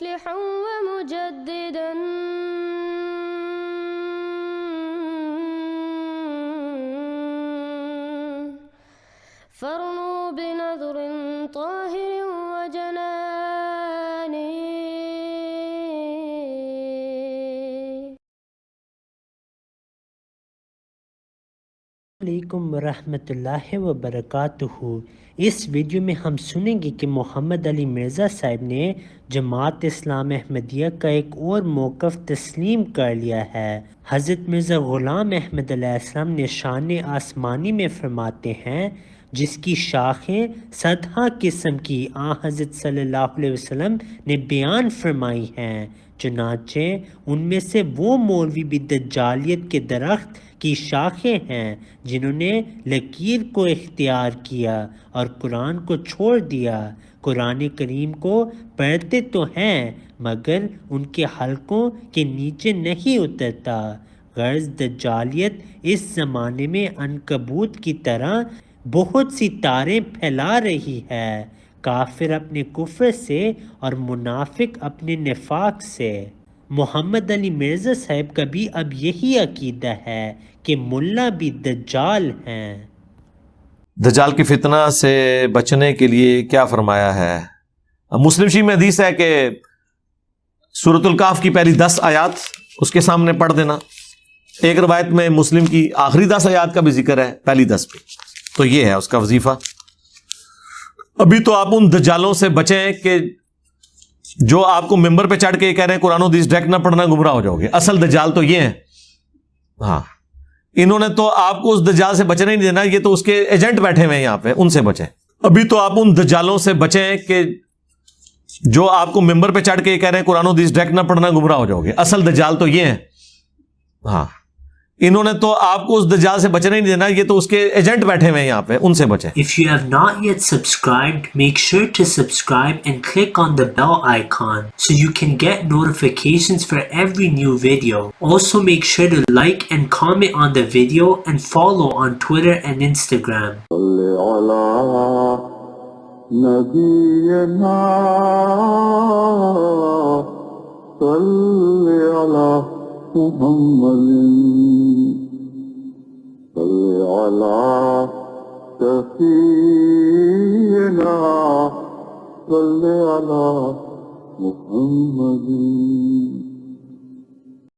مصلحا ومجددا فارنوا بنظر طاهر وجنان علیکم ورحمۃ اللہ وبرکاتہ۔ اس ویڈیو میں ہم سنیں گے کہ محمد علی مرزا صاحب نے جماعت اسلام احمدیہ کا ایک اور موقف تسلیم کر لیا ہے۔ حضرت مرزا غلام احمد علیہ السلام نے شان آسمانی میں فرماتے ہیں، جس کی شاخیں صدہا قسم کی حضرت صلی اللہ علیہ وسلم نے بیان فرمائی ہیں، چنانچہ ان میں سے وہ مولوی بھی دجالیت کے درخت کی شاخیں ہیں جنہوں نے لکیر کو اختیار کیا اور قرآن کو چھوڑ دیا۔ قرآن کریم کو پڑھتے تو ہیں مگر ان کے حلقوں کے نیچے نہیں اترتا۔ غرض دجالیت اس زمانے میں عنکبوت کی طرح بہت سی تاریں پھیلا رہی ہے، کافر اپنے کفر سے اور منافق اپنے نفاق سے۔ محمد علی مرزا صاحب کا بھی اب یہی عقیدہ ہے کہ ملا بھی دجال ہیں۔ دجال کی فتنہ سے بچنے کے لیے کیا فرمایا ہے؟ مسلم شریف میں حدیث ہے کہ سورۃ الکہف کی پہلی 10 آیات اس کے سامنے پڑھ دینا۔ ایک روایت میں مسلم کی آخری 10 آیات کا بھی ذکر ہے، پہلی 10 پہ، تو یہ ہے اس کا وظیفہ۔ ابھی تو آپ ان دجالوں سے بچیں کہ جو آپ کو ممبر پہ چڑھ کے یہ کہہ رہے ہیں قرآن و حدیث ڈائریکٹ نہ پڑھنا، گمراہ ہو جاؤ گے۔ اصل دجال تو یہ ہیں۔ ہاں، انہوں نے تو آپ کو اس دجال سے بچنے ہی نہیں دینا، یہ تو اس کے ایجنٹ بیٹھے ہوئے ہیں یہاں پہ، ان سے بچیں۔ ابھی تو آپ ان دجالوں سے بچیں کہ جو آپ کو ممبر پہ چڑھ کے یہ کہہ رہے ہیں قرآن و حدیث ڈائریکٹ نہ پڑھنا، گمراہ ہو جاؤ گے۔ اصل دجال تو یہ ہیں۔ ہاں، انہوں نے تو آپ کو اس دجال سے بچنے ہی نہیں دینا، یہ تو اس کے ایجنٹ بیٹھے ہوئے ہیں یہاں پہ، ان سے بچیں۔ If you have not yet subscribed, make sure to subscribe and click on the bell icon so you can get notifications for every new video. Also make sure to like and comment on the video and follow on Twitter and Instagram. محمد صلی علی سفینا صلی علی محمد